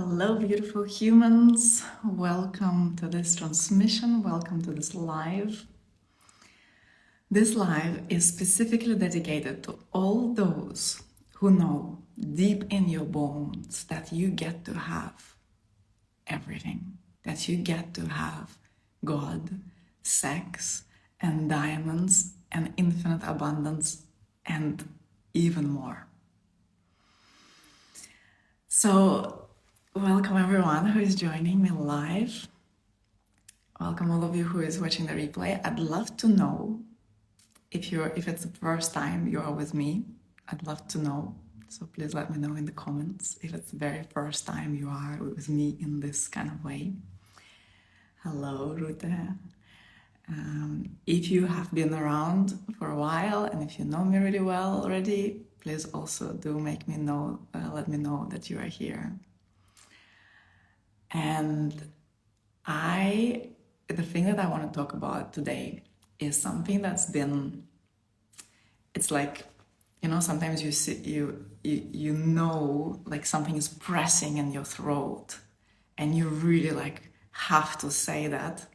Hello, beautiful humans. Welcome to this transmission. Welcome to this live. This live is specifically dedicated to all those who know deep in your bones that you get to have everything, that you get to have God, sex, and diamonds, and infinite abundance, and even more. So, welcome everyone who is joining me live. Welcome all of you who is watching the replay. I'd love to know if it's the first time you are with me. I'd love to know. So please let me know in the comments if it's the very first time you are with me in this kind of way. Hello, Rute. If you have been around for a while and if you know me really well already, please also do make me know, let me know that you are here. And the thing that I want to talk about today is something that's been, it's like, you know, sometimes you know, like something is pressing in your throat and you really like have to say that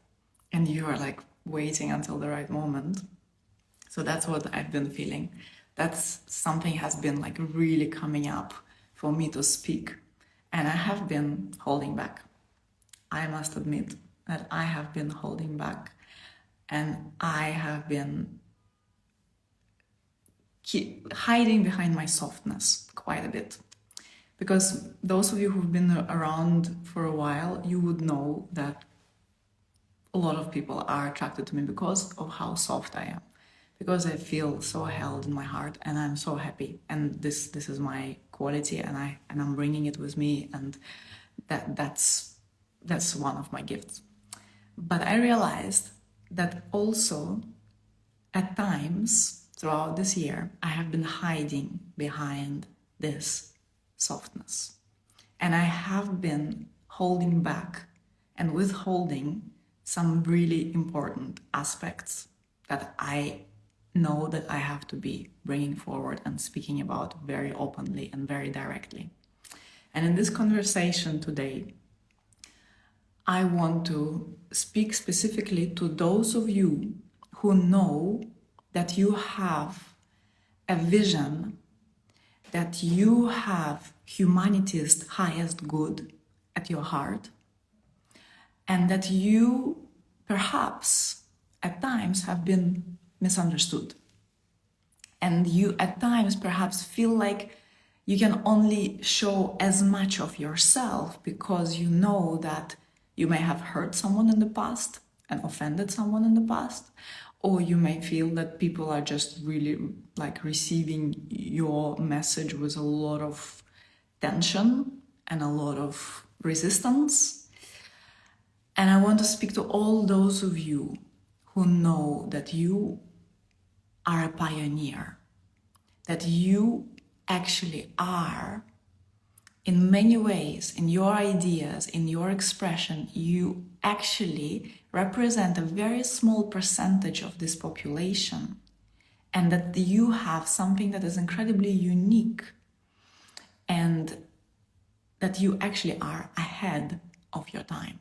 and you are like waiting until the right moment. So that's what I've been feeling. That's something has been like really coming up for me to speak. And I have been holding back. I must admit that I have been holding back and I have been hiding behind my softness quite a bit. Because those of you who've been around for a while, you would know that a lot of people are attracted to me because of how soft I am. Because I feel so held in my heart and I'm so happy. And this is my quality and I'm bringing it with me, and that's one of my gifts. But I realized that also at times throughout this year, I have been hiding behind this softness. And I have been holding back and withholding some really important aspects that I know that I have to be bringing forward and speaking about very openly and very directly. And in this conversation today, I want to speak specifically to those of you who know that you have a vision, that you have humanity's highest good at your heart, and that you perhaps at times have been misunderstood. And you at times perhaps feel like you can only show as much of yourself because you know that you may have hurt someone in the past and offended someone in the past, or you may feel that people are just really like receiving your message with a lot of tension and a lot of resistance. And I want to speak to all those of you who know that you are a pioneer, that you actually are, in many ways, in your ideas, in your expression, you actually represent a very small percentage of this population, and that you have something that is incredibly unique, and that you actually are ahead of your time.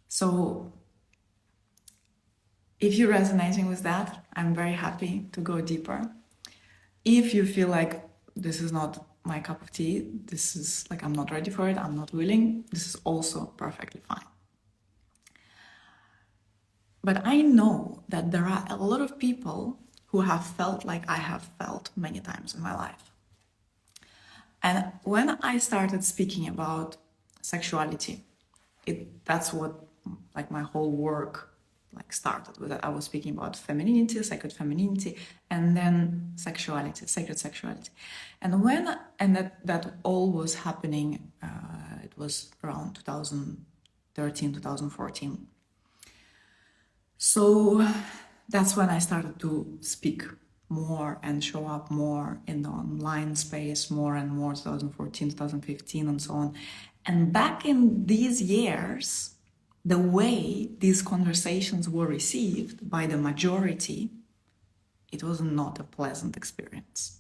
So if you're resonating with that, I'm very happy to go deeper. If you feel like this is not my cup of tea, this is like I'm not ready for it, I'm not willing, this is also perfectly fine. But I know that there are a lot of people who have felt like I have felt many times in my life. And when I started speaking about sexuality, that's what like my whole work like started with. That I was speaking about femininity, sacred femininity, and then sexuality, sacred sexuality. And that all was happening, it was around 2013, 2014. So that's when I started to speak more and show up more in the online space, more and more, 2014, 2015, and so on. And back in these years, the way these conversations were received by the majority, it was not a pleasant experience.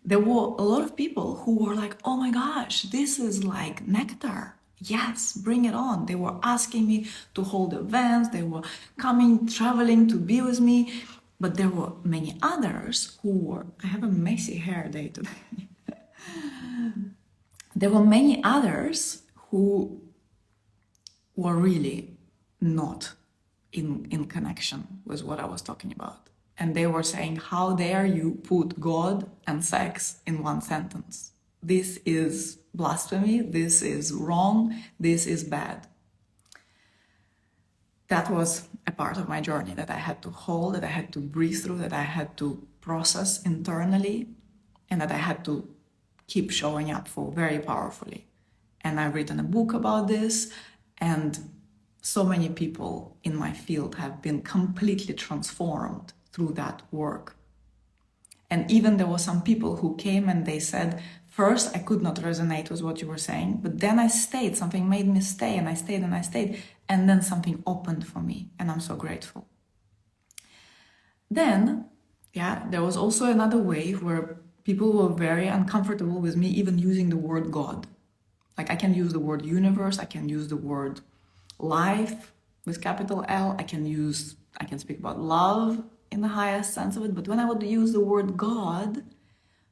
there were a lot of people who were like, oh my gosh, this is like nectar. Yes, bring it on. They were asking me to hold events. They were coming, traveling to be with me. But there were many others who were, I have a messy hair day today. There were many others who were really not in connection with what I was talking about. And they were saying, how dare you put God and sex in one sentence? This is blasphemy, this is wrong, this is bad. That was a part of my journey that I had to hold, that I had to breathe through, that I had to process internally, and that I had to keep showing up for very powerfully. And I've written a book about this, and so many people in my field have been completely transformed through that work. And even there were some people who came and they said, first I could not resonate with what you were saying, but then I stayed, something made me stay, and I stayed and I stayed, and then something opened for me, and I'm so grateful. Then, there was also another wave where people were very uncomfortable with me even using the word God. Like, I can use the word universe, I can use the word life with capital L, I can speak about love in the highest sense of it, but when I would use the word God,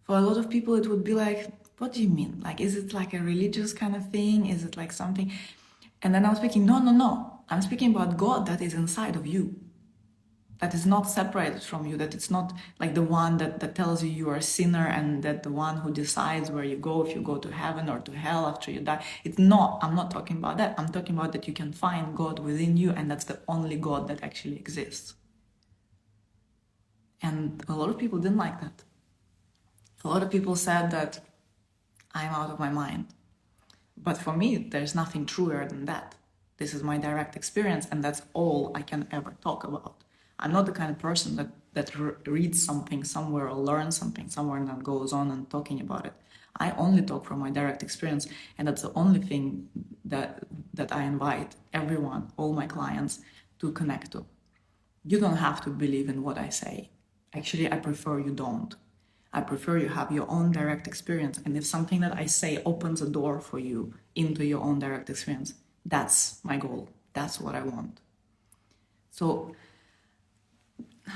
for a lot of people it would be like, what do you mean? Like, is it like a religious kind of thing? Is it like something? And then I was speaking, no, I'm speaking about God that is inside of you, that is not separated from you, that it's not like the one that tells you you are a sinner and that the one who decides where you go, if you go to heaven or to hell after you die. I'm not talking about that. I'm talking about that you can find God within you, and that's the only God that actually exists. And a lot of people didn't like that. A lot of people said that I'm out of my mind. But for me, there's nothing truer than that. This is my direct experience, and that's all I can ever talk about. I'm not the kind of person that reads something somewhere or learns something somewhere and then goes on and talking about it. I only talk from my direct experience, and that's the only thing that I invite everyone, all my clients, to connect to. You don't have to believe in what I say. Actually, I prefer you don't. I prefer you have your own direct experience, and if something that I say opens a door for you into your own direct experience, that's my goal. That's what I want. So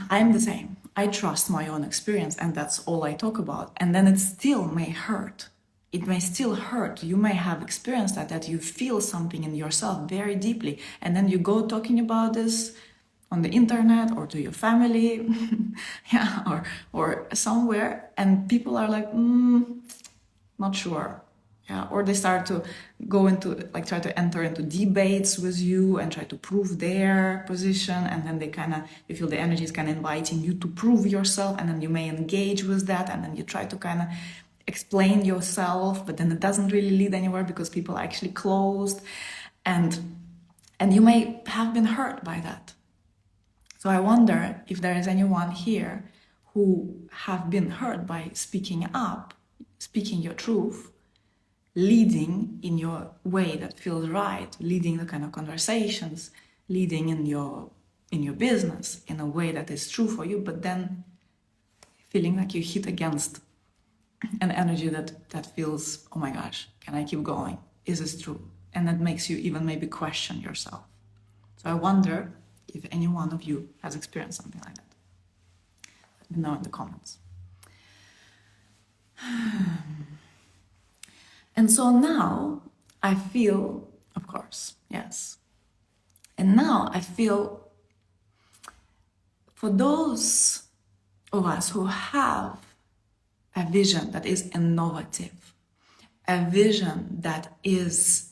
I'm the same. I trust my own experience, and that's all I talk about. And then it still may hurt. It may still hurt. You may have experienced that you feel something in yourself very deeply, and then you go talking about this on the internet or to your family, or somewhere, and people are like, not sure. Or they start to go into, like, try to enter into debates with you and try to prove their position, and then you feel the energy is kind of inviting you to prove yourself, and then you may engage with that, and then you try to kind of explain yourself, but then it doesn't really lead anywhere because people are actually closed, and you may have been hurt by that. So I wonder if there is anyone here who have been hurt by speaking up, speaking your truth, leading in your way that feels right, leading the kind of conversations, leading in your business in a way that is true for you, but then feeling like you hit against an energy that feels, oh my gosh, can I keep going? Is this true? And that makes you even maybe question yourself. So I wonder if any one of you has experienced something like that. Let me know in the comments. And so now I feel, of course, yes. And now I feel for those of us who have a vision that is innovative, a vision that is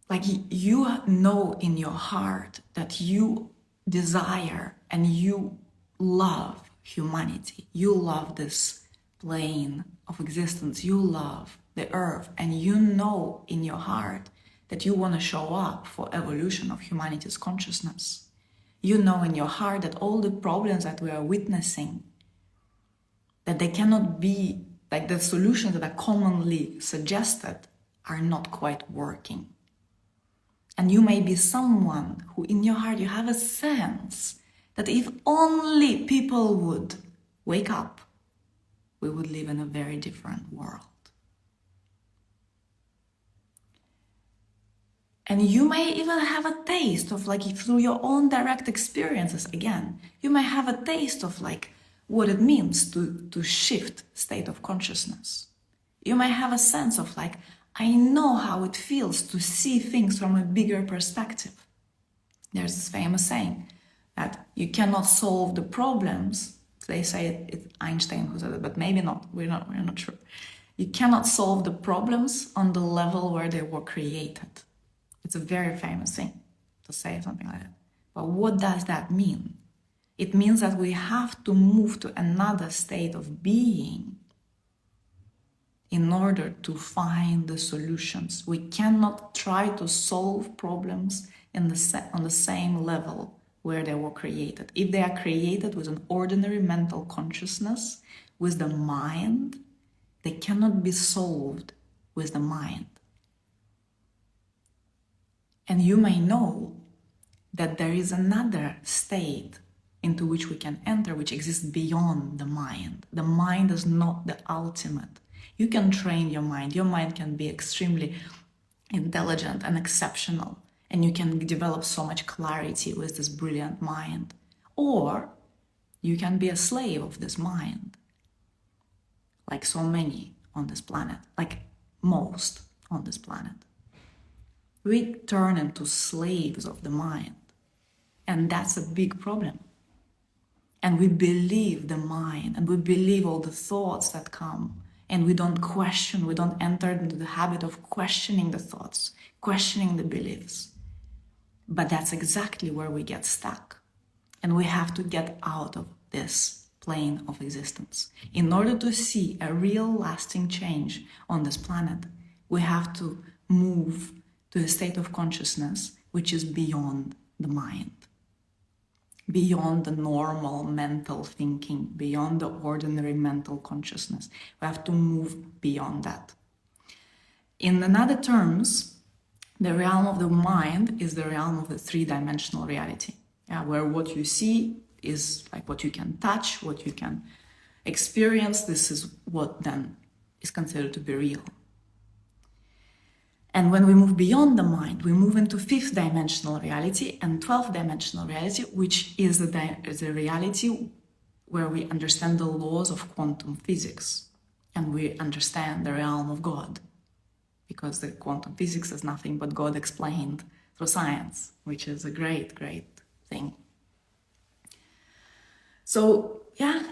like, you know in your heart that you desire and you love humanity. You love this plane of existence. You love the earth, and you know in your heart that you want to show up for evolution of humanity's consciousness. You know in your heart that all the problems that we are witnessing, that they cannot be, like, the solutions that are commonly suggested are not quite working. And you may be someone who in your heart you have a sense that if only people would wake up we would live in a very different world. And you may even have a taste of, like, through your own direct experiences, again, you may have a taste of like what it means to shift state of consciousness. You may have a sense of like, I know how it feels to see things from a bigger perspective. There's this famous saying that you cannot solve the problems. They say it's Einstein who said it, but maybe not. We're not sure. You cannot solve the problems on the level where they were created. It's a very famous thing to say something like that. But what does that mean? It means that we have to move to another state of being in order to find the solutions. We cannot try to solve problems on the same level where they were created. If they are created with an ordinary mental consciousness, with the mind, they cannot be solved with the mind. And you may know that there is another state into which we can enter, which exists beyond the mind. The mind is not the ultimate. You can train your mind. Your mind can be extremely intelligent and exceptional, and you can develop so much clarity with this brilliant mind. Or you can be a slave of this mind, like so many on this planet, like most on this planet. We turn into slaves of the mind, and that's a big problem. And we believe the mind, and we believe all the thoughts that come, and we don't question, we don't enter into the habit of questioning the thoughts, questioning the beliefs. But that's exactly where we get stuck. And we have to get out of this plane of existence. In order to see a real lasting change on this planet, we have to move to a state of consciousness which is beyond the mind, beyond the normal mental thinking, beyond the ordinary mental consciousness. We have to move beyond that. In other terms, the realm of the mind is the realm of the three-dimensional reality, where what you see is like what you can touch, what you can experience. This is what then is considered to be real. And when we move beyond the mind, we move into fifth dimensional reality and 12th dimensional reality, which is the reality where we understand the laws of quantum physics and we understand the realm of God, because the quantum physics is nothing but God explained through science, which is a great, great thing. So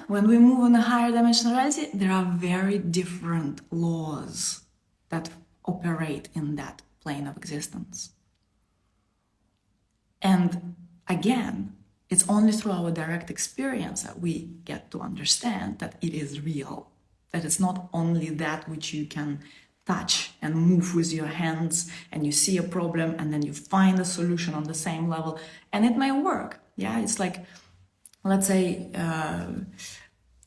when we move on a higher dimensional reality, there are very different laws that operate in that plane of existence. And again, it's only through our direct experience that we get to understand that it is real, that it's not only that which you can touch and move with your hands and you see a problem and then you find a solution on the same level and it may work. It's like, let's say,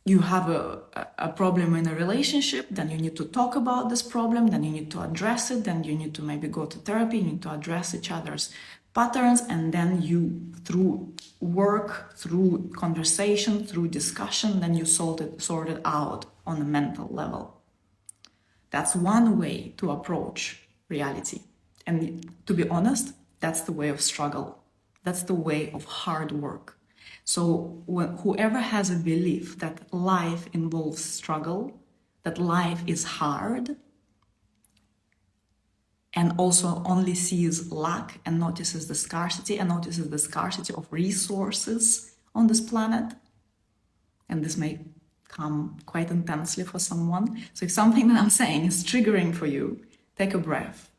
you have a problem in a relationship, then you need to talk about this problem, then you need to address it, then you need to maybe go to therapy, you need to address each other's patterns, and then you, through work, through conversation, through discussion, then you sort it out on a mental level. That's one way to approach reality. And to be honest, that's the way of struggle. That's the way of hard work. So whoever has a belief that life involves struggle, that life is hard, and also only sees lack and notices the scarcity of resources on this planet, and this may come quite intensely for someone. So if something that I'm saying is triggering for you, take a breath.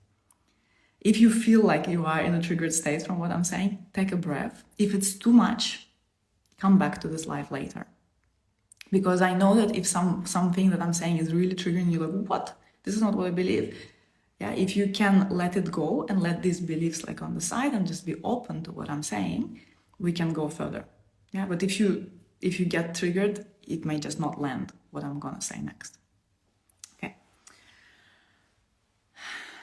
If you feel like you are in a triggered state from what I'm saying, take a breath. If it's too much, come back to this live later. Because I know that if something that I'm saying is really triggering you, like, what? This is not what I believe. If you can let it go and let these beliefs like on the side and just be open to what I'm saying, we can go further. But if you get triggered, it may just not land what I'm gonna say next. Okay.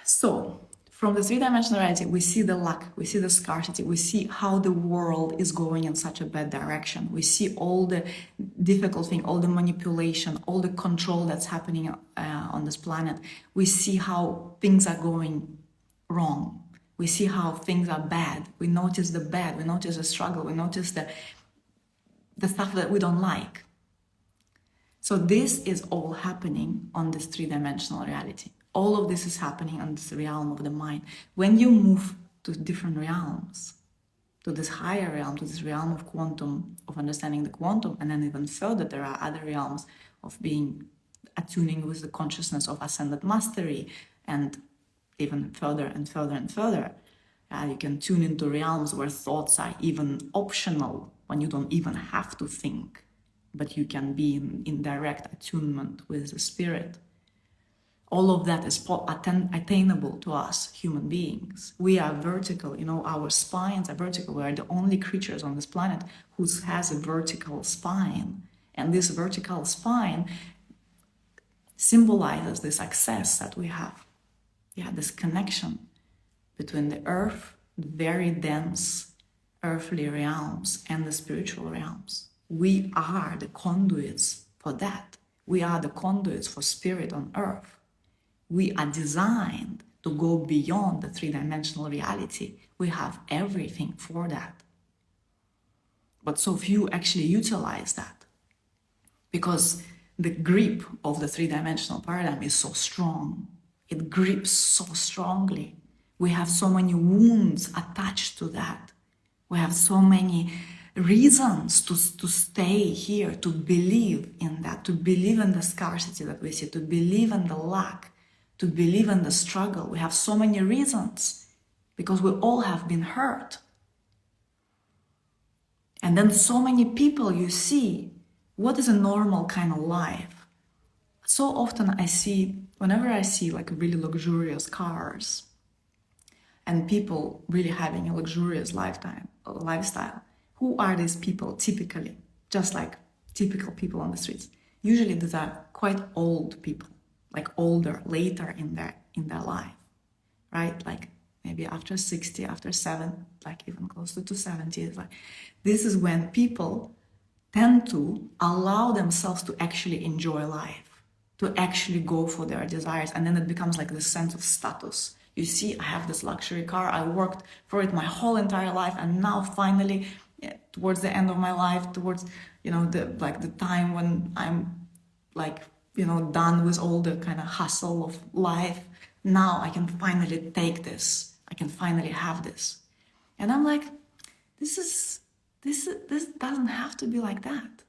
So From the three-dimensional reality, we see the lack, we see the scarcity, we see how the world is going in such a bad direction. We see all the difficult thing, all the manipulation, all the control that's happening on this planet. We see how things are going wrong. We see how things are bad. We notice the bad, we notice the struggle, we notice the stuff that we don't like. So this is all happening on this three-dimensional reality. All of this is happening on this realm of the mind. When you move to different realms, to this higher realm, to this realm of quantum, of understanding the quantum, and then even further, there are other realms of being attuning with the consciousness of ascended mastery, and even further and further and further. You can tune into realms where thoughts are even optional, when you don't even have to think, but you can be in direct attunement with the spirit. All of that is attainable to us human beings. We are vertical, our spines are vertical. We are the only creatures on this planet who has a vertical spine. And this vertical spine symbolizes the success that we have. This connection between the earth, the very dense earthly realms, and the spiritual realms. We are the conduits for that. We are the conduits for spirit on earth. We are designed to go beyond the three-dimensional reality. We have everything for that. But so few actually utilize that, because the grip of the three-dimensional paradigm is so strong. It grips so strongly. We have so many wounds attached to that. We have so many reasons to stay here, to believe in that, to believe in the scarcity that we see, to believe in the lack, to believe in the struggle. We have so many reasons, because we all have been hurt. And then so many people, you see, what is a normal kind of life? So often whenever I see like really luxurious cars and people really having a luxurious lifestyle, who are these people typically? Just like typical people on the streets. Usually these are quite old people, like older, later in their life, right? Like maybe after 60, after 70, like even closer to 70. Like, this is when people tend to allow themselves to actually enjoy life, to actually go for their desires. And then it becomes like this sense of status. You see, I have this luxury car, I worked for it my whole entire life, and now finally, towards the end of my life, towards, the time when I'm done with all the kind of hustle of life, now I can finally take this. I can finally have this. And I'm like, this doesn't have to be like that.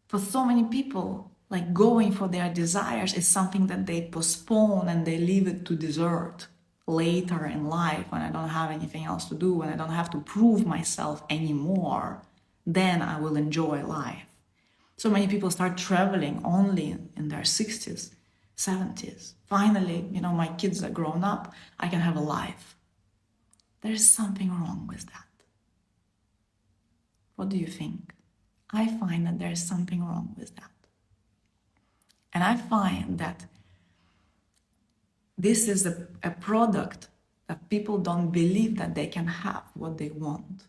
For so many people, like going for their desires is something that they postpone and they leave it to dessert later in life, when I don't have anything else to do, when I don't have to prove myself anymore, then I will enjoy life. So many people start traveling only in their 60s, 70s. Finally, my kids are grown up, I can have a life. There is something wrong with that. What do you think? I find that there is something wrong with that. And I find that this is a product that people don't believe that they can have what they want.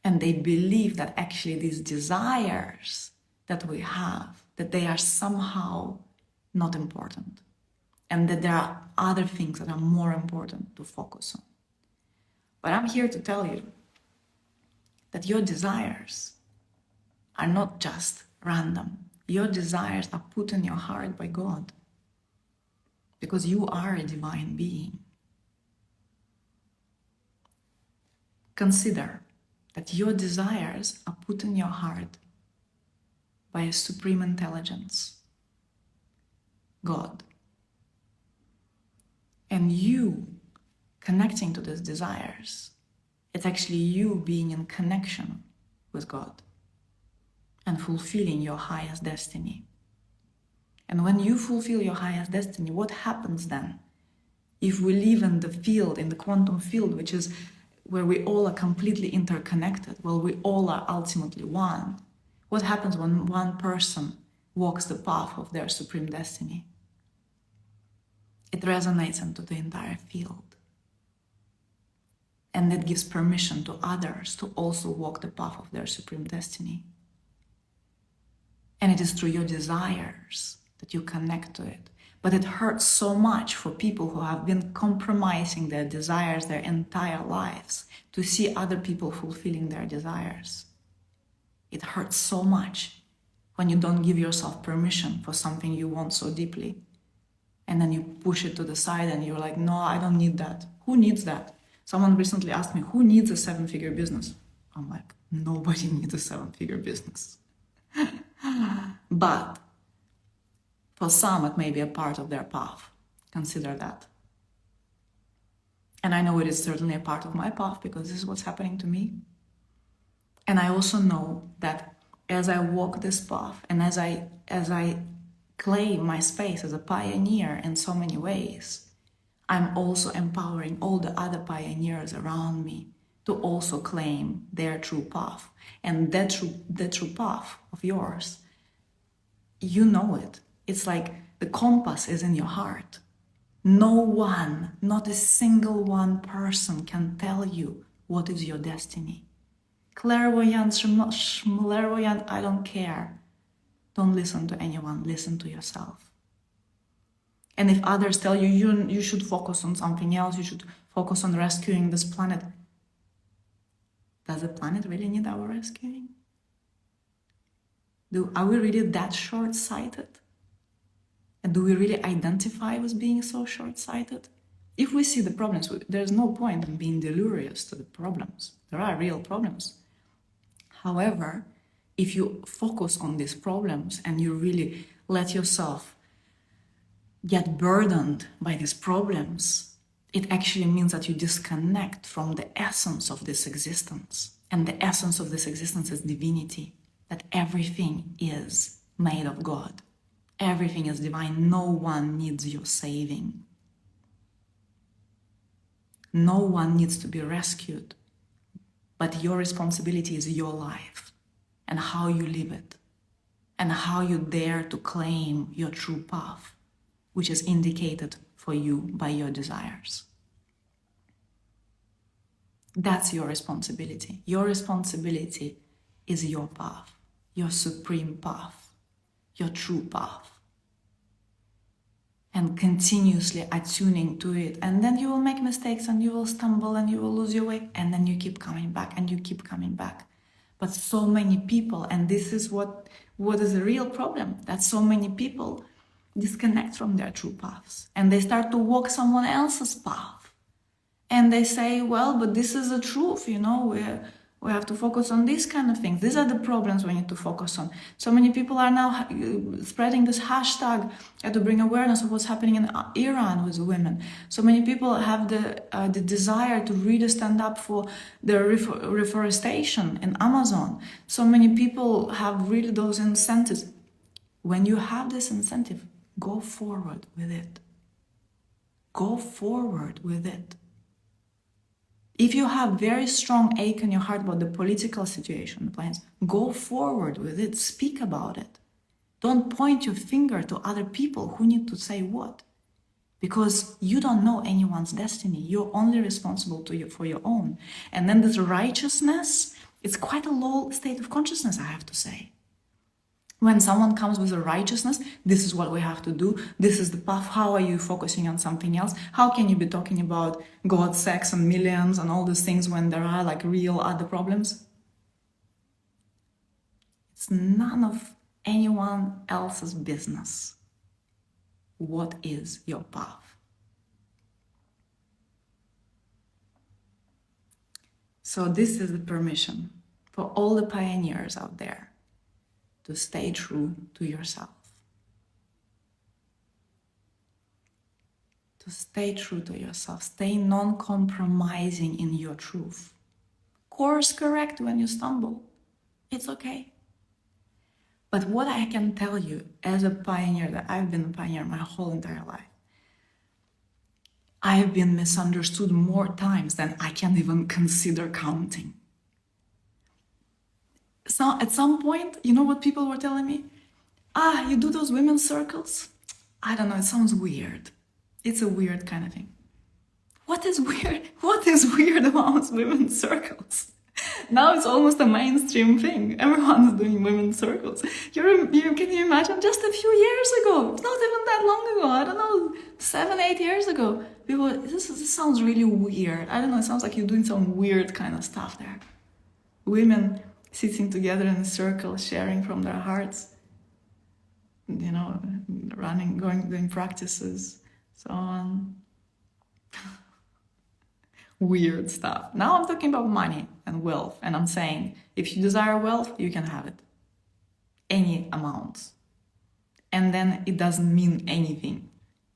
And they believe that actually these desires that we have, that they are somehow not important. And that there are other things that are more important to focus on. But I'm here to tell you that your desires are not just random. Your desires are put in your heart by God, because you are a divine being. Consider that your desires are put in your heart by a supreme intelligence, God. And you connecting to these desires, it's actually you being in connection with God and fulfilling your highest destiny. And when you fulfill your highest destiny, what happens then? If we live in the field, in the quantum field, which is where we all are completely interconnected, well, we all are ultimately one. What happens when one person walks the path of their supreme destiny? It resonates into the entire field. And it gives permission to others to also walk the path of their supreme destiny. And it is through your desires that you connect to it. But it hurts so much for people who have been compromising their desires their entire lives to see other people fulfilling their desires. It hurts so much when you don't give yourself permission for something you want so deeply. And then you push it to the side and you're like, no, I don't need that. Who needs that? Someone recently asked me, who needs a 7-figure business? I'm like, nobody needs a 7-figure business. But for some, it may be a part of their path. Consider that. And I know it is certainly a part of my path because this is what's happening to me. And I also know that as I walk this path and as I claim my space as a pioneer in so many ways, I'm also empowering all the other pioneers around me to also claim their true path. And that true path of yours, you know it. It's like the compass is in your heart. No one, not a single one person can tell you what is your destiny. Clairvoyant, schmlairvoyant, I don't care. Don't listen to anyone, listen to yourself. And if others tell you, you should focus on something else, you should focus on rescuing this planet, does the planet really need our rescuing? Are we really that short-sighted? And do we really identify with being so short-sighted? If we see the problems, there's no point in being delirious to the problems. There are real problems. However, if you focus on these problems and you really let yourself get burdened by these problems, it actually means that you disconnect from the essence of this existence. And the essence of this existence is divinity, that everything is made of God. Everything is divine. No one needs your saving. No one needs to be rescued. But your responsibility is your life and how you live it and how you dare to claim your true path, which is indicated for you by your desires. That's your responsibility. Your responsibility is your path, your supreme path, your true path. And continuously attuning to it. And then you will make mistakes and you will stumble and you will lose your way. And then you keep coming back and you keep coming back. But so many people, and this is what is a real problem, that so many people disconnect from their true paths. And they start to walk someone else's path. And they say, well, but this is the truth, we have to focus on these kind of things. These are the problems we need to focus on. So many people are now spreading this hashtag to bring awareness of what's happening in Iran with women. So many people have the desire to really stand up for the reforestation in Amazon. So many people have really those incentives. When you have this incentive, go forward with it. Go forward with it. If you have very strong ache in your heart about the political situation, the plans, go forward with it, speak about it. Don't point your finger to other people who need to say what. Because you don't know anyone's destiny. You're only responsible for your own. And then this righteousness, it's quite a low state of consciousness, I have to say. When someone comes with a righteousness, this is what we have to do, this is the path, how are you focusing on something else? How can you be talking about God, sex, and millions and all these things when there are like real other problems? It's none of anyone else's business. What is your path? So this is the permission for all the pioneers out there to stay true to yourself. To stay true to yourself. Stay non-compromising in your truth. Course correct when you stumble. It's okay. But what I can tell you as a pioneer, that I've been a pioneer my whole entire life, I've been misunderstood more times than I can even consider counting. So at some point, you know what people were telling me? You do those women's circles? I don't know, it sounds weird. It's a weird kind of thing. What is weird? What is weird about women's circles? Now it's almost a mainstream thing. Everyone's doing women's circles. Can you imagine? Just a few years ago, it's not even that long ago, I don't know, 7-8 years ago, people, this sounds really weird. I don't know, it sounds like you're doing some weird kind of stuff there. Women sitting together in a circle, sharing from their hearts, you know, running, doing practices, so on. Weird stuff. Now I'm talking about money and wealth, and I'm saying if you desire wealth, you can have it. Any amount. And then it doesn't mean anything.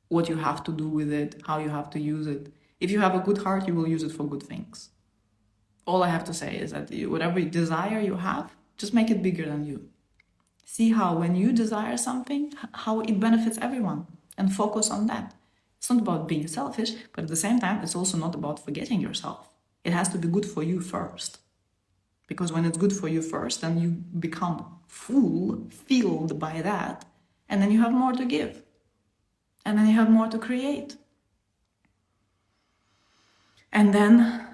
What you have to do with it, how you have to use it. If you have a good heart, you will use it for good things. All I have to say is that whatever desire you have, just make it bigger than you. See how when you desire something, how it benefits everyone, and focus on that. It's not about being selfish, but at the same time, it's also not about forgetting yourself. It has to be good for you first. Because when it's good for you first, then you become filled by that, and then you have more to give. And then you have more to create. And then,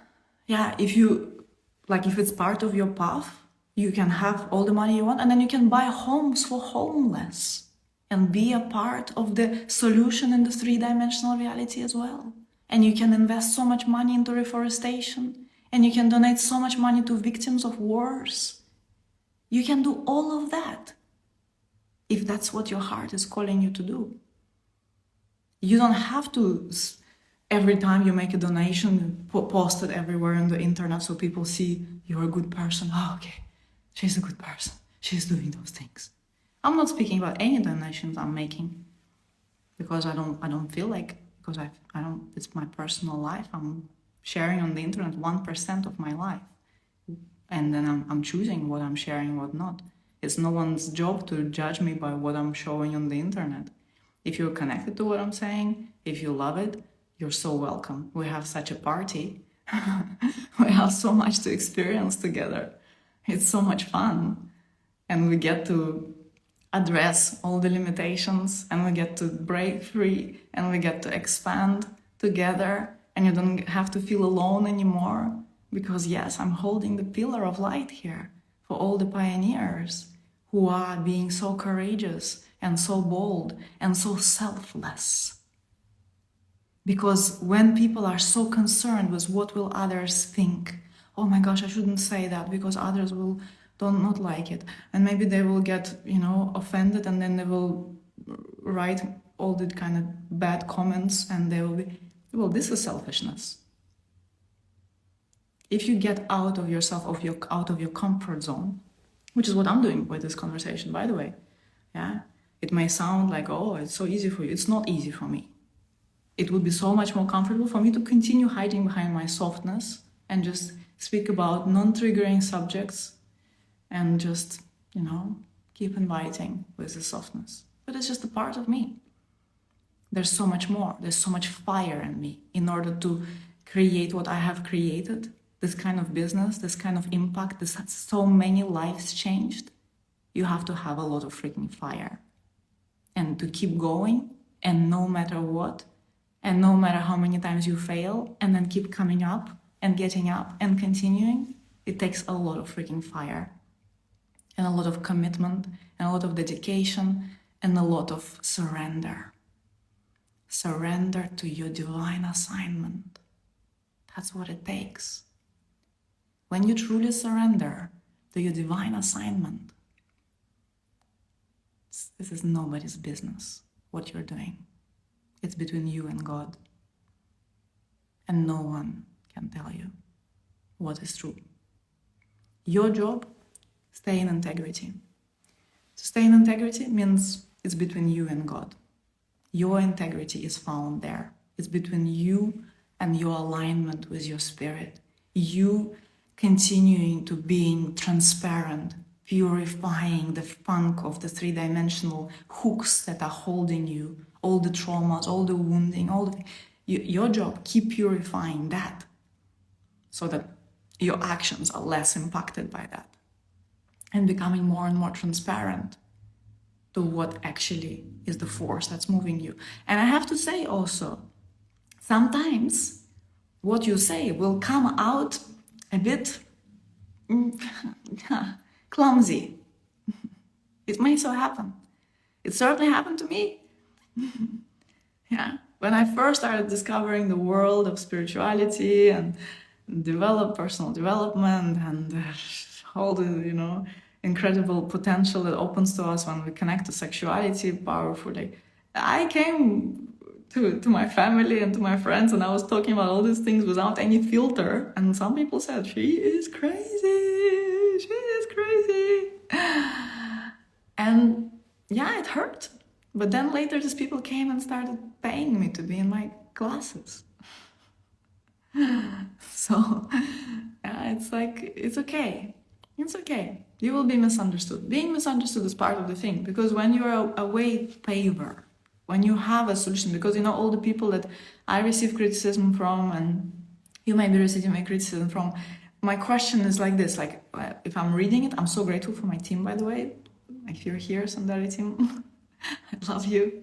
if it's part of your path, you can have all the money you want, and then you can buy homes for homeless. And be a part of the solution in the 3-dimensional reality as well. And you can invest so much money into reforestation, and you can donate so much money to victims of wars. You can do all of that if that's what your heart is calling you to do. You don't have to, every time you make a donation, post it everywhere on the internet so people see you're a good person. Oh, okay, she's a good person. She's doing those things. I'm not speaking about any donations I'm making because I don't feel like, because it's my personal life. I'm sharing on the internet 1% of my life. And then I'm choosing what I'm sharing, what not. It's no one's job to judge me by what I'm showing on the internet. If you're connected to what I'm saying, if you love it, you're so welcome. We have such a party. We have so much to experience together. It's so much fun. And we get to address all the limitations, and we get to break free, and we get to expand together, and you don't have to feel alone anymore, because yes, I'm holding the pillar of light here for all the pioneers who are being so courageous and so bold and so selfless. Because when people are so concerned with what will others think, oh my gosh, I shouldn't say that because others will not like it, and maybe they will get offended, and then they will write all the kind of bad comments, and they will be, well, this is selfishness. If you get out of yourself, out of your comfort zone, which is what I'm doing with this conversation, by the way, yeah, it may sound like, oh, it's so easy for you. It's not easy for me. It would be so much more comfortable for me to continue hiding behind my softness and just speak about non-triggering subjects and just, keep inviting with the softness. But it's just a part of me. There's so much more. There's so much fire in me in order to create what I have created, this kind of business, this kind of impact, this has so many lives changed. You have to have a lot of freaking fire. And to keep going, and no matter what, and no matter how many times you fail, and then keep coming up and getting up and continuing, it takes a lot of freaking fire. And a lot of commitment, and a lot of dedication, and a lot of surrender. Surrender to your divine assignment. That's what it takes. When you truly surrender to your divine assignment, this is nobody's business, what you're doing. It's between you and God. And no one can tell you what is true. Your job, stay in integrity. To stay in integrity means it's between you and God. Your integrity is found there. It's between you and your alignment with your spirit. You continuing to being transparent, purifying the funk of the 3-dimensional hooks that are holding you, all the traumas, all the wounding, your job, keep purifying that so that your actions are less impacted by that and becoming more and more transparent. to what actually is the force that's moving you. And I have to say also, sometimes what you say will come out a bit clumsy. It may so happen. It certainly happened to me. Yeah. When I first started discovering the world of spirituality and personal development and all the, incredible potential that opens to us when we connect to sexuality powerfully, I came to my family and to my friends and I was talking about all these things without any filter. And some people said, she is crazy. She is crazy. And yeah, it hurt. But then later these people came and started paying me to be in my classes. So yeah, it's like, it's okay. It's okay. You will be misunderstood. Being misunderstood is part of the thing, because when you're a way paver, when you have a solution, because all the people that I receive criticism from and you may be receiving my criticism from, my question is like this, like if I'm reading it, I'm so grateful for my team, by the way. If you're here, Sundari team, I love you,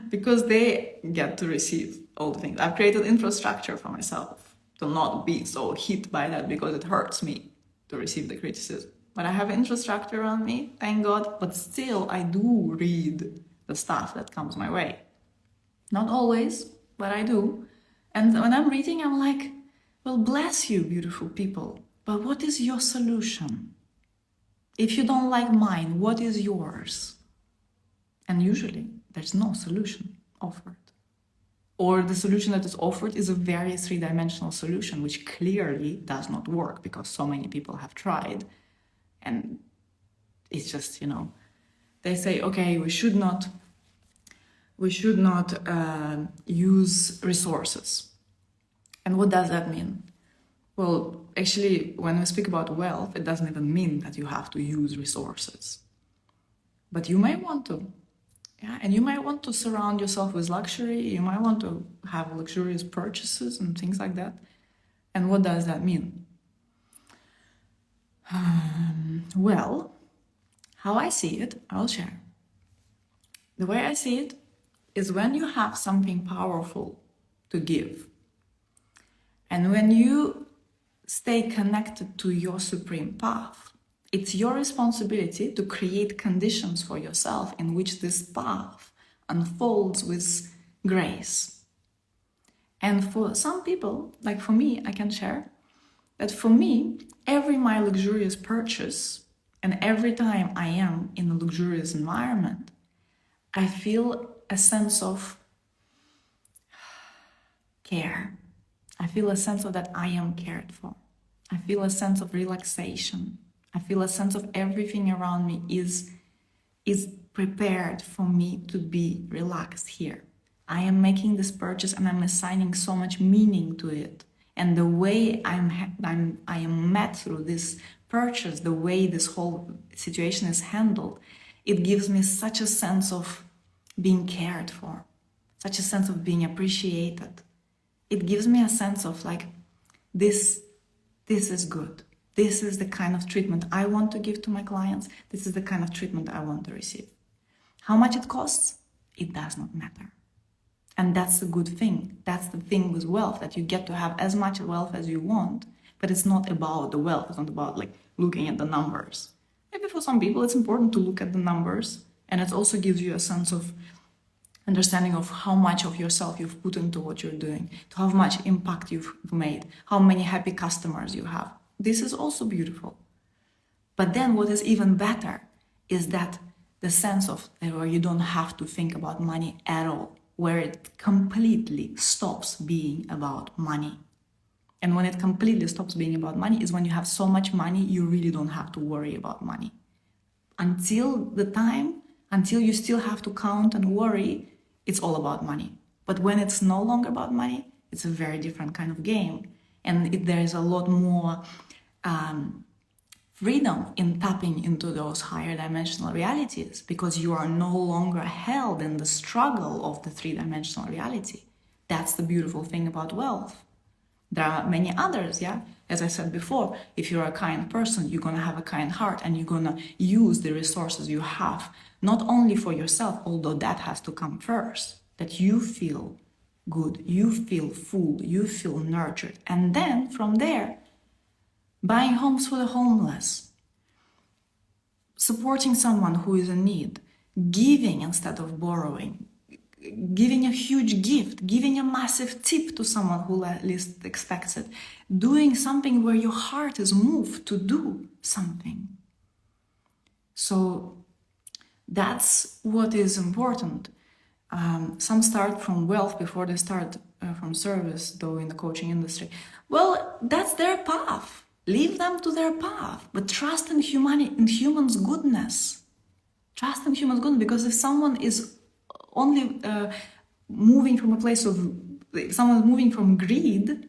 because they get to receive all the things. I've created infrastructure for myself to not be so hit by that, because it hurts me to receive the criticism. But I have infrastructure around me, thank God, but still I do read the stuff that comes my way. Not always, but I do. And when I'm reading, I'm like, well, bless you, beautiful people, but what is your solution? If you don't like mine, what is yours? And usually there's no solution offered. Or the solution that is offered is a very three-dimensional solution, which clearly does not work because so many people have tried. And it's just, they say, okay, we should not use resources. And what does that mean? Well, actually, when we speak about wealth, it doesn't even mean that you have to use resources. But you may want to. Yeah, and you might want to surround yourself with luxury. You might want to have luxurious purchases and things like that. And what does that mean? Well, how I see it, I'll share. The way I see it is when you have something powerful to give, and when you stay connected to your supreme path, it's your responsibility to create conditions for yourself in which this path unfolds with grace. And for some people, like for me, I can share that for me, every my luxurious purchase and every time I am in a luxurious environment, I feel a sense of care. I feel a sense of that I am cared for. I feel a sense of relaxation. I feel a sense of everything around me is prepared for me to be relaxed here. I am making this purchase and I'm assigning so much meaning to it. And the way I am met through this purchase, the way this whole situation is handled, it gives me such a sense of being cared for, such a sense of being appreciated. It gives me a sense of like, this is good. This is the kind of treatment I want to give to my clients. This is the kind of treatment I want to receive. How much it costs? It does not matter. And that's the good thing. That's the thing with wealth, that you get to have as much wealth as you want, but it's not about the wealth. It's not about like looking at the numbers. Maybe for some people it's important to look at the numbers, and it also gives you a sense of understanding of how much of yourself you've put into what you're doing, to how much impact you've made, how many happy customers you have. This is also beautiful. But then what is even better is that the sense of where you don't have to think about money at all, where it completely stops being about money. And when it completely stops being about money is when you have so much money, you really don't have to worry about money. Until you still have to count and worry, it's all about money. But when it's no longer about money, it's a very different kind of game. And there is a lot more freedom in tapping into those higher dimensional realities, because you are no longer held in the struggle of the three-dimensional reality. That's the beautiful thing about wealth. There are many others, yeah? As I said before, if you're a kind person, you're gonna have a kind heart and you're gonna use the resources you have, not only for yourself, although that has to come first, that you feel good, you feel full, you feel nurtured. And then from there, buying homes for the homeless, supporting someone who is in need, giving instead of borrowing, giving a huge gift, giving a massive tip to someone who least expects it, doing something where your heart is moved to do something. So that's what is important. Some start from wealth before they start from service, though in the coaching industry. Well, that's their path. Leave them to their path, but trust in humanity, in humans' goodness. Trust in humans' goodness, because if someone is only moving from a place of, if someone's moving from greed,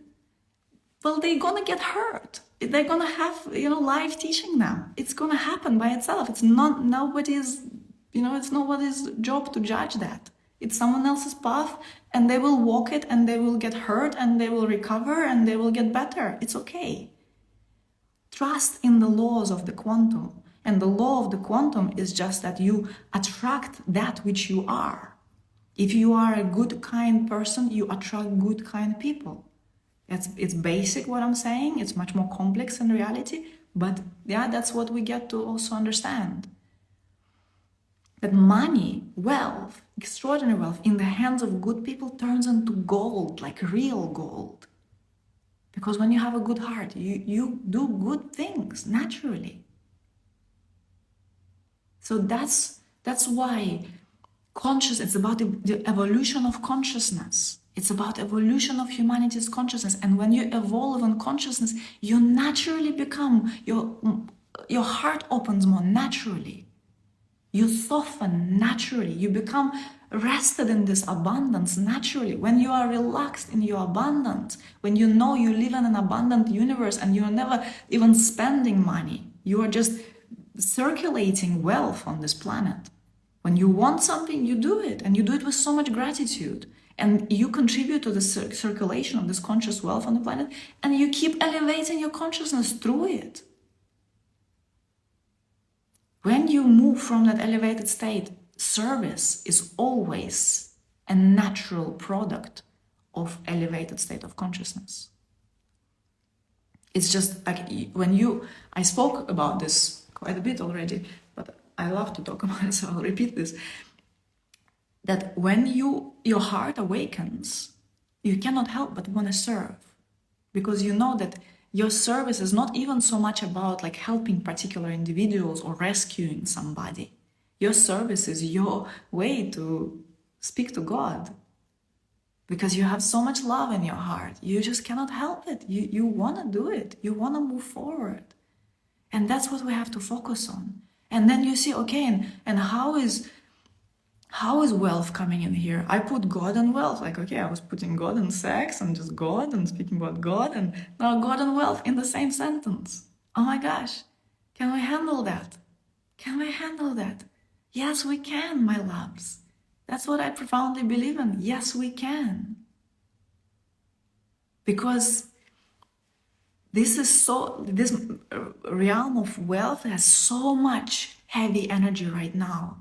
well, they're gonna get hurt. They're gonna have, life teaching them. It's gonna happen by itself. It's not nobody's, it's nobody's job to judge that. It's someone else's path, and they will walk it, and they will get hurt, and they will recover, and they will get better. It's okay. Trust in the laws of the quantum. And the law of the quantum is just that you attract that which you are. If you are a good, kind person, you attract good, kind people. It's basic what I'm saying. It's much more complex in reality. But yeah, that's what we get to also understand. That money, wealth, extraordinary wealth in the hands of good people turns into gold, like real gold. Because when you have a good heart, you do good things naturally. So that's why it's about the evolution of consciousness. It's about evolution of humanity's consciousness. And when you evolve in consciousness, you naturally become, your heart opens more naturally. You soften naturally. You become rested in this abundance naturally. When you are relaxed in your abundance, when you know you live in an abundant universe and you're never even spending money, you are just circulating wealth on this planet. When you want something, you do it, and you do it with so much gratitude. And you contribute to the circulation of this conscious wealth on the planet, and you keep elevating your consciousness through it. When you move from that elevated state, service is always a natural product of elevated state of consciousness. It's just like I spoke about this quite a bit already, but I love to talk about it, so I'll repeat this. That when your heart awakens, you cannot help but want to serve, because you know that your service is not even so much about like helping particular individuals or rescuing somebody. Your service is your way to speak to God, because you have so much love in your heart. You just cannot help it. You want to do it. You want to move forward. And that's what we have to focus on. And then you see, okay, and how is wealth coming in here? I put God and wealth. Like, okay, I was putting God and sex and just God and speaking about God, and now God and wealth in the same sentence. Oh my gosh, can we handle that? Can we handle that? Yes, we can, my loves. That's what I profoundly believe in. Yes, we can. Because this realm of wealth has so much heavy energy right now.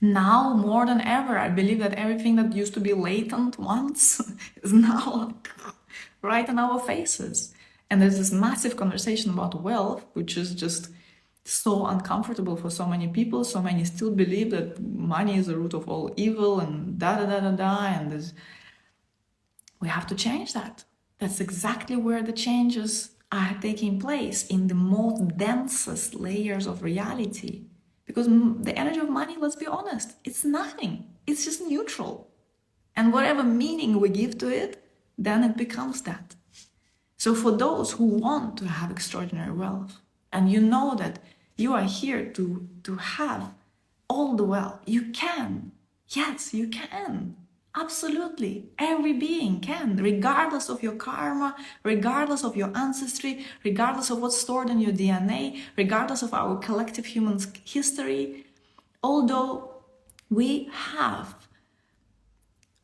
Now, more than ever, I believe that everything that used to be latent once is now right in our faces. And there's this massive conversation about wealth, which is just so uncomfortable for so many people. So many still believe that money is the root of all evil and and we have to change that. That's exactly where the changes are taking place, in the most densest layers of reality. Because the energy of money, let's be honest, it's nothing. It's just neutral. And whatever meaning we give to it, then it becomes that. So for those who want to have extraordinary wealth, and you know that you are here to have all the wealth, you can. Yes, you can. Absolutely. Every being can, regardless of your karma, regardless of your ancestry, regardless of what's stored in your DNA, regardless of our collective human history. Although we have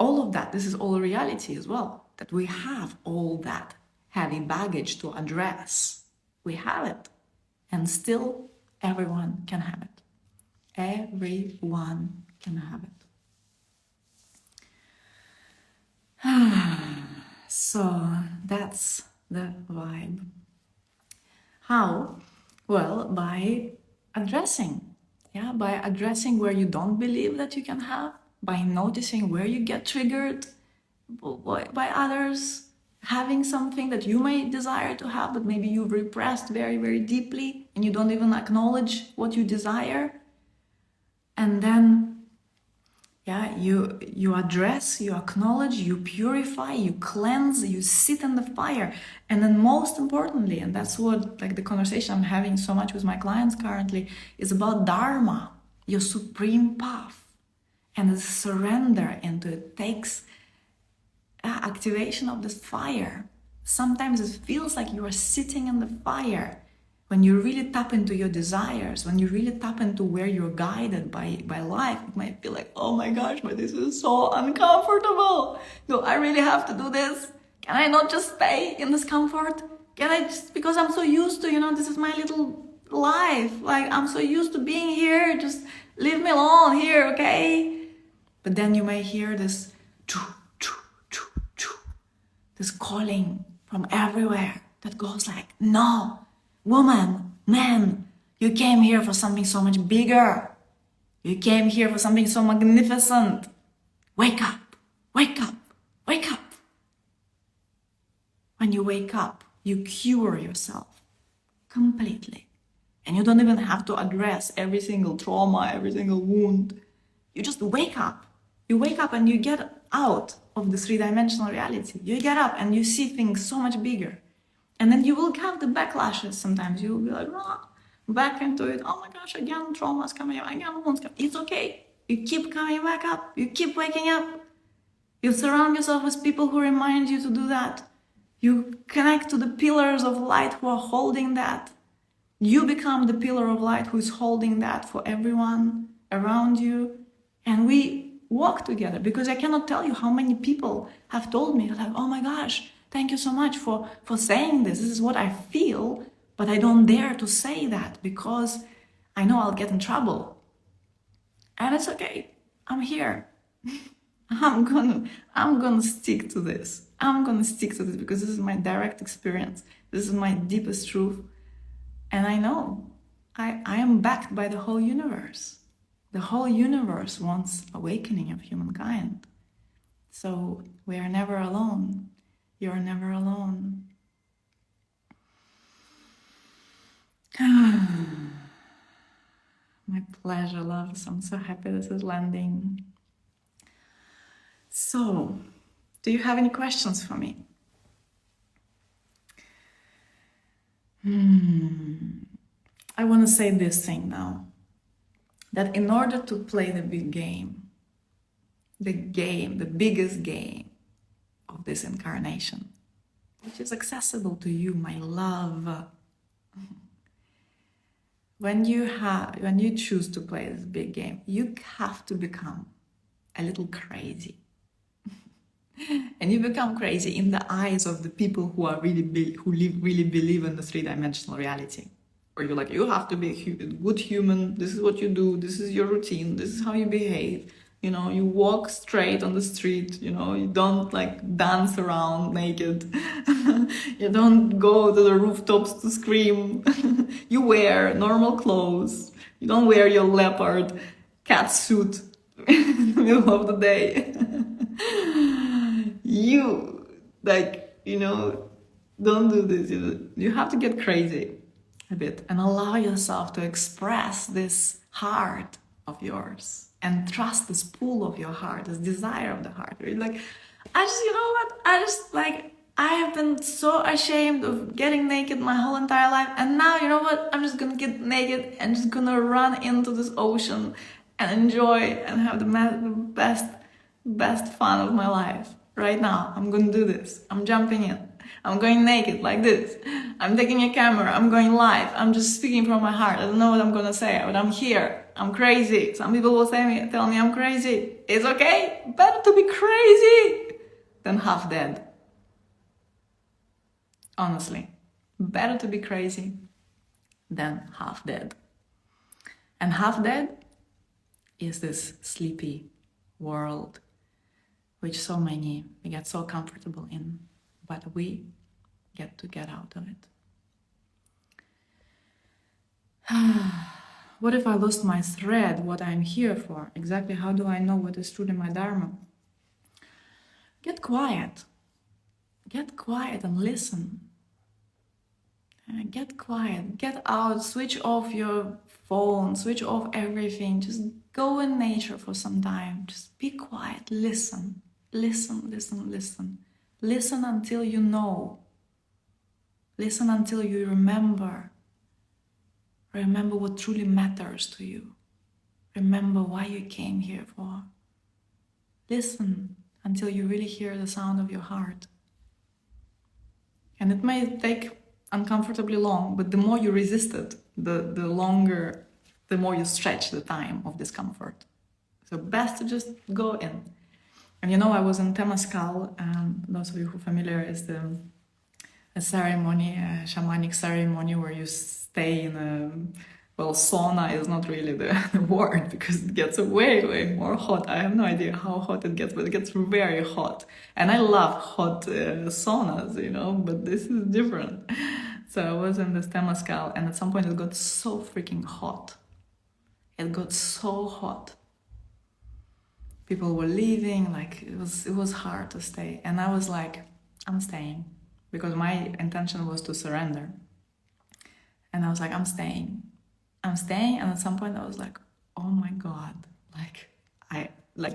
all of of that, this is all reality as well, that we have all that heavy baggage to address. We have it. And still, everyone can have it. Everyone can have it. So that's the vibe. How? Well, by addressing. Yeah, by addressing where you don't believe that you can have, by noticing where you get triggered by others, having something that you may desire to have, but maybe you've repressed very, very deeply and you don't even acknowledge what you desire. And then, yeah, you address, you acknowledge, you purify, you cleanse, you sit in the fire. And then most importantly, and that's what like the conversation I'm having so much with my clients currently, is about Dharma, your supreme path. And the surrender into it takes activation of this fire. Sometimes it feels like you are sitting in the fire. When you really tap into your desires, when you really tap into where you're guided by life, it might feel like, oh my gosh, but this is so uncomfortable. Do I really have to do this? Can I not just stay in this comfort? Can I just, because I'm so used to, this is my little life. Like, I'm so used to being here. Just leave me alone here, okay? But then you may hear this, this calling from everywhere that goes like, no. Woman, man, you came here for something so much bigger. You came here for something so magnificent. Wake up, wake up, wake up. When you wake up, you cure yourself completely. And you don't even have to address every single trauma, every single wound. You just wake up. You wake up and you get out of the three-dimensional reality. You get up and you see things so much bigger. And then you will have the backlashes sometimes. You will be like, back into it. Oh my gosh, again, trauma's coming up, again, wounds coming. It's okay. You keep coming back up. You keep waking up. You surround yourself with people who remind you to do that. You connect to the pillars of light who are holding that. You become the pillar of light who is holding that for everyone around you. And we walk together, because I cannot tell you how many people have told me, like, oh my gosh, thank you so much for saying this. This is what I feel, but I don't dare to say that because I know I'll get in trouble. And it's okay. I'm here. I'm gonna stick to this. I'm gonna stick to this because this is my direct experience. This is my deepest truth. And I know I am backed by the whole universe. The whole universe wants awakening of humankind. So we are never alone. You're never alone. My pleasure, loves. I'm so happy this is landing. So, do you have any questions for me? I want to say this thing now. That in order to play the big game, the biggest game of this incarnation, which is accessible to you, my love. When you choose to play this big game, you have to become a little crazy. And you become crazy in the eyes of the people who are really believe in the three-dimensional reality. Or you're like, you have to be a good human, this is what you do, this is your routine, this is how you behave. You walk straight on the street, you don't like dance around naked. You don't go to the rooftops to scream. You wear normal clothes. You don't wear your leopard cat suit in the middle of the day. Don't do this. You have to get crazy a bit and allow yourself to express this heart of yours. And trust this pull of your heart, this desire of the heart. Like, I have been so ashamed of getting naked my whole entire life. And now, I'm just gonna get naked and just gonna run into this ocean and enjoy and have the best fun of my life. Right now, I'm gonna do this. I'm jumping in. I'm going naked like this. I'm taking a camera. I'm going live. I'm just speaking from my heart. I don't know what I'm gonna say, but I'm here. I'm crazy. Some people will tell me I'm crazy. It's okay. Better to be crazy than half dead. Honestly, better to be crazy than half dead. And half dead is this sleepy world which so many we get so comfortable in, but we get to get out of it. What if I lost my thread, what I'm here for? Exactly how do I know what is truly my dharma? Get quiet. Get quiet and listen. Get quiet, get out, switch off your phone, switch off everything. Just go in nature for some time. Just be quiet, listen, listen, listen, listen. Listen until you know. Listen until you remember. Remember what truly matters to you. Remember why you came here for. Listen until you really hear the sound of your heart. And it may take uncomfortably long, but the more you resist it, the longer, the more you stretch the time of discomfort. So best to just go in. And you know, I was in Temazcal, those of you who are familiar, is a ceremony, a shamanic ceremony where you stay in a, well, sauna is not really the word, because it gets way, way more hot. I have no idea how hot it gets, but it gets very hot. And I love hot saunas, you know, but this is different. So I was in this Temazcal, and at some point it got so freaking hot. It got so hot. People were leaving, like it was hard to stay. And I was like, I'm staying, because my intention was to surrender. And I was like, I'm staying. And at some point I was like, oh my God, I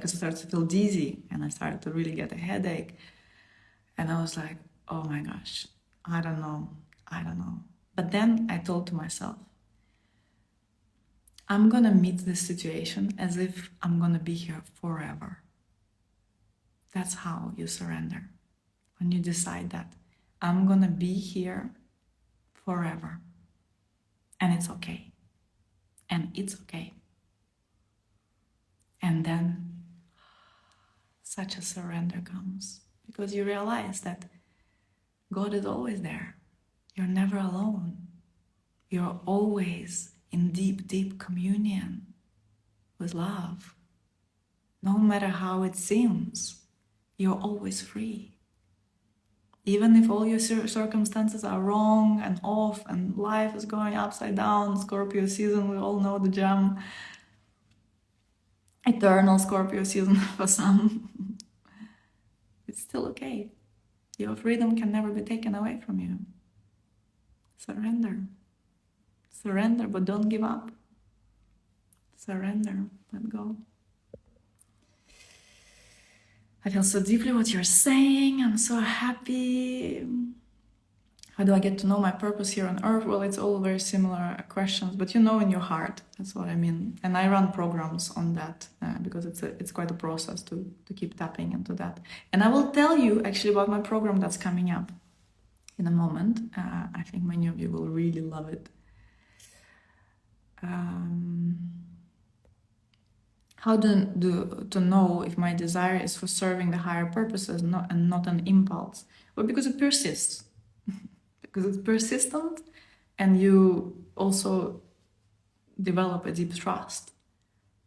started to feel dizzy, and I started to really get a headache. And I was like, oh my gosh, I don't know. But then I told to myself, I'm gonna meet this situation as if I'm gonna be here forever. That's how you surrender. When you decide that I'm gonna be here forever. And it's okay. And it's okay. And then such a surrender comes, because you realize that God is always there. You're never alone. You're always in deep, deep communion with love. No matter how it seems, you're always free. Even if all your circumstances are wrong and off and life is going upside down, Scorpio season, we all know the gem. Eternal Scorpio season for some. It's still okay. Your freedom can never be taken away from you. Surrender. Surrender, but don't give up. Surrender, let go. I feel so deeply what you're saying. I'm so happy. How do I get to know my purpose here on earth? Well, it's all very similar questions, but you know in your heart. That's what I mean. And I run programs on that because it's quite a process to keep tapping into that. And I will tell you actually about my program that's coming up in a moment. I think many of you will really love it. How to know if my desire is for serving the higher purposes and not an impulse? Well, because it persists. Because it's persistent, and you also develop a deep trust,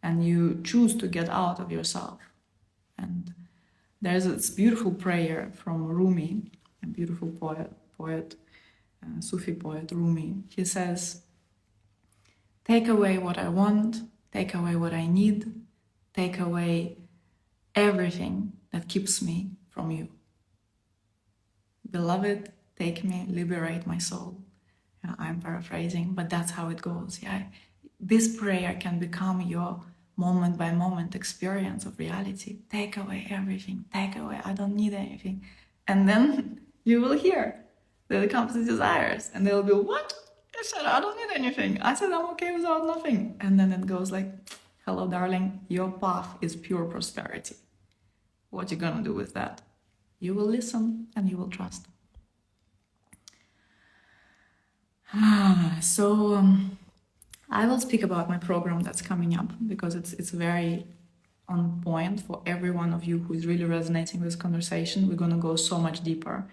and you choose to get out of yourself. And there's this beautiful prayer from Rumi, a beautiful poet, Sufi poet Rumi. He says, take away what I want, take away what I need, take away everything that keeps me from you. Beloved, take me, liberate my soul. I'm paraphrasing, but that's how it goes. Yeah, this prayer can become your moment by moment experience of reality. Take away everything, take away, I don't need anything. And then you will hear that it comes to desires, and they'll be, what? I said, I don't need anything. I said, I'm okay without nothing. And then it goes like, hello, darling, your path is pure prosperity. What you gonna do with that? You will listen and you will trust. So I will speak about my program that's coming up because it's very on point for every one of you who is really resonating with this conversation. We're going to go so much deeper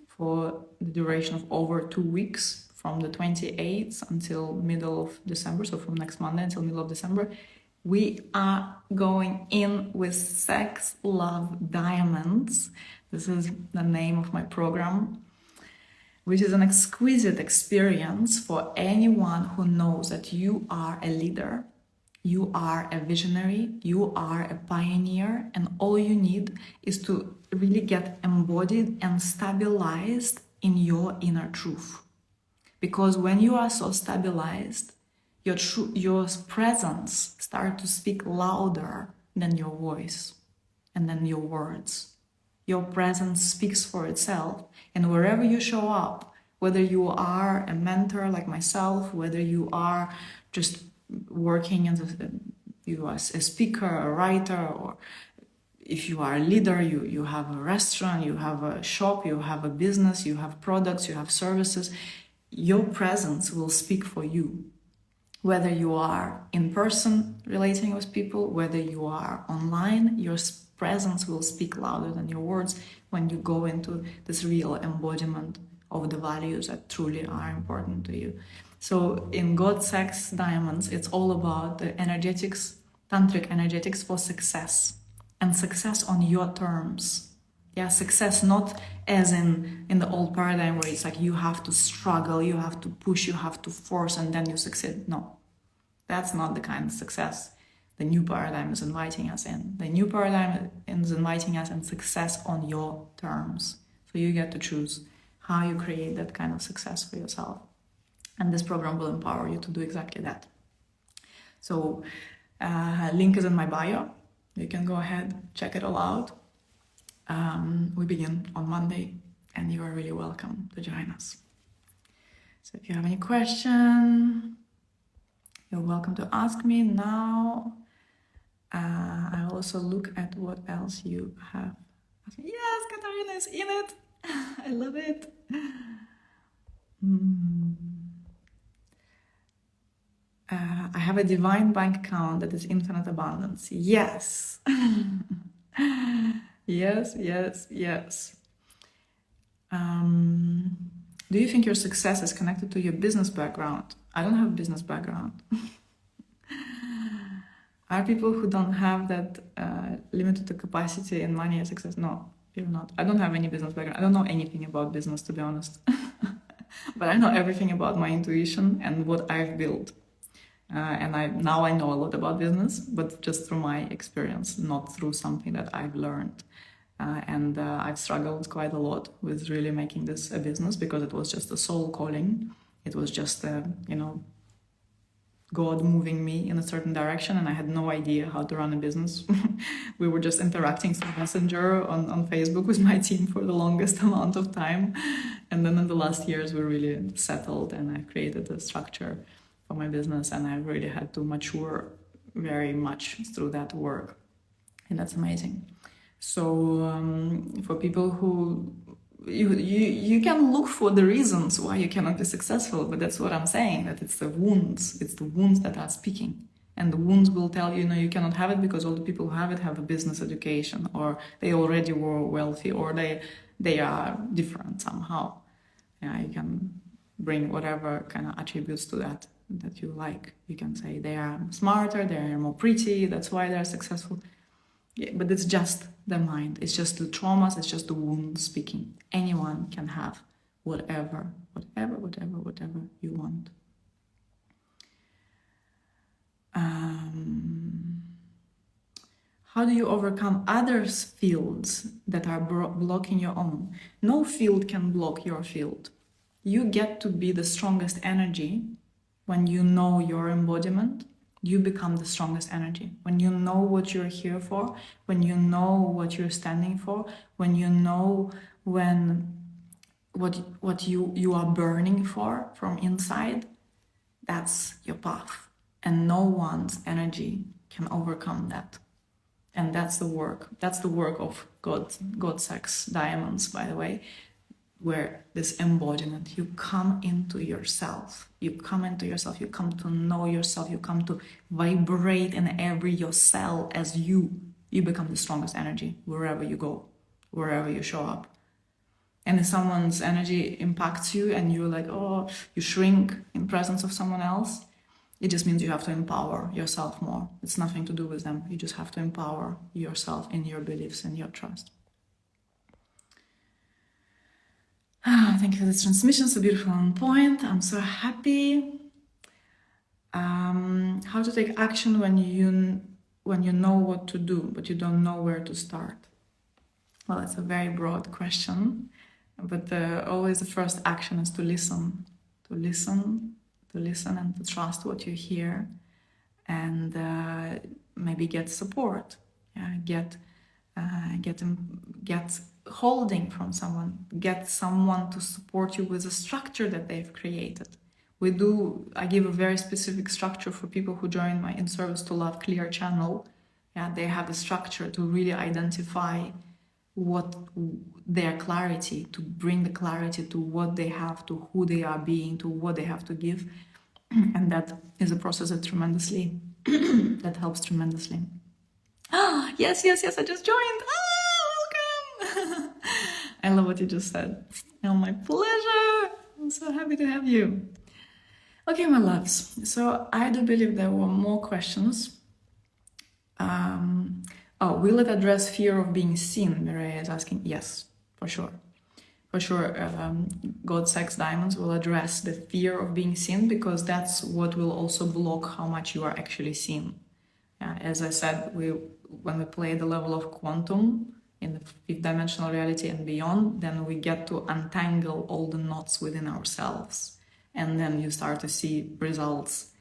for the duration of over 2 weeks, from the 28th until middle of December. So from next Monday until middle of December, we are going in with Sex, Love, Diamonds. This is the name of my program, which is an exquisite experience for anyone who knows that you are a leader, you are a visionary, you are a pioneer, and all you need is to really get embodied and stabilized in your inner truth. Because when you are so stabilized, your presence starts to speak louder than your voice and then your words. Your presence speaks for itself, and wherever you show up, whether you are a mentor like myself, whether you are just working as a speaker, a writer, or if you are a leader, you have a restaurant, you have a shop, you have a business, you have products, you have services, your presence will speak for you. Whether you are in person relating with people, whether you are online, your presence will speak louder than your words when you go into this real embodiment of the values that truly are important to you. So in God, Sex, Diamonds, it's all about the energetics, tantric energetics for success, and success on your terms. Yeah, success not as in the old paradigm where it's like you have to struggle, you have to push, you have to force, and then you succeed. No, that's not the kind of success the new paradigm is inviting us in. The new paradigm is inviting us in success on your terms. So you get to choose how you create that kind of success for yourself. And this program will empower you to do exactly that. So link is in my bio. You can go ahead, check it all out. We begin on Monday, and you are really welcome to join us. So if you have any question, you're welcome to ask me now. I will also look at what else you have. Yes, Katarina is in it. I love it. I have a divine bank account that is infinite abundance. Yes. Yes, yes, yes. Do you think your success is connected to your business background? I don't have a business background. Are people who don't have that limited capacity in money and success? No, you're not. I don't have any business background. I don't know anything about business, to be honest. But I know everything about my intuition and what I've built. And now I know a lot about business, but just through my experience, not through something that I've learned. And I've struggled quite a lot with really making this a business because it was just a soul calling. It was just, God moving me in a certain direction, and I had no idea how to run a business. We were just interacting through Messenger on Facebook with my team for the longest amount of time. And then in the last years, we really settled, and I created a structure for my business, and I really had to mature very much through that work. And that's amazing. So for people who you can look for the reasons why you cannot be successful, but that's what I'm saying, that it's the wounds that are speaking, and the wounds will tell you, no, you cannot have it because all the people who have it have a business education, or they already were wealthy, or they are different somehow. Yeah, you can bring whatever kind of attributes to that you like. You can say they are smarter, they are more pretty, that's why they're successful. Yeah, but it's just the mind. It's just the traumas. It's just the wounds speaking. Anyone can have whatever you want. How do you overcome others' fields that are blocking your own? No field can block your field. You get to be the strongest energy when you know your embodiment. You become the strongest energy. When you know what you're here for, when you know what you're standing for, when you know what you are burning for from inside, that's your path. And no one's energy can overcome that. And that's the work. That's the work of God, Sex, Diamonds, by the way. where this embodiment, you come into yourself. You come into yourself, you come to know yourself, you come to vibrate in every your cell as you. You become the strongest energy wherever you go, wherever you show up. And if someone's energy impacts you and you're like, oh, you shrink in presence of someone else, it just means you have to empower yourself more. It's nothing to do with them. You just have to empower yourself in your beliefs and your trust. Thank you for this transmission. So beautiful on point. I'm so happy. How to take action when you know what to do, but you don't know where to start? Well, it's a very broad question, but always the first action is to listen, and to trust what you hear, and maybe get support. Get holding from someone. Get someone to support you with a structure that they've created. I give a very specific structure for people who join my In Service to Love Clear channel. They have a structure to really identify what their clarity, to bring the clarity to what they have, to who they are being, to what they have to give. And that is a process that tremendously, that helps tremendously. Yes, I just joined. Welcome. I love what you just said. Oh, my pleasure. I'm so happy to have you. Okay, my loves. So I do believe there were more questions. Will it address fear of being seen? Mireia is asking. Yes, for sure. For sure, God, Sex, Diamonds will address the fear of being seen, because that's what will also block how much you are actually seen. As I said, when we play the level of quantum in the fifth dimensional reality and beyond, then we get to untangle all the knots within ourselves. And then you start to see results.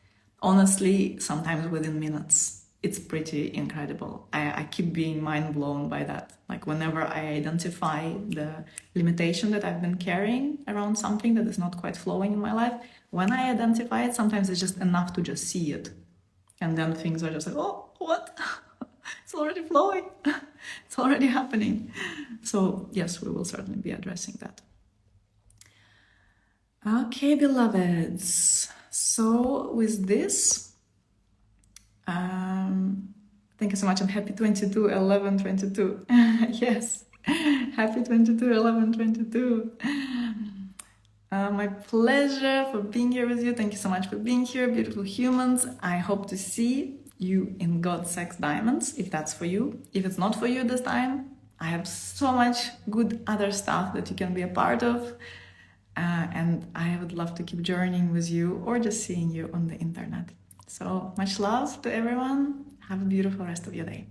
Honestly, sometimes within minutes. It's pretty incredible. I keep being mind blown by that. Like whenever I identify the limitation that I've been carrying around something that is not quite flowing in my life, when I identify it, sometimes it's just enough to just see it. And then things are just like, oh, what? It's already flowing. It's already happening. So yes, we will certainly be addressing that. Okay, beloveds. So with this, thank you so much. I'm happy 22/11/22. Yes, happy 22/11/22. My pleasure for being here with you. Thank you so much for being here, beautiful humans. I hope to see you in God, Sex, Diamonds, if that's for you. If it's not for you this time, I have so much good other stuff that you can be a part of. And I would love to keep journeying with you or just seeing you on the internet. So much love to everyone. Have a beautiful rest of your day.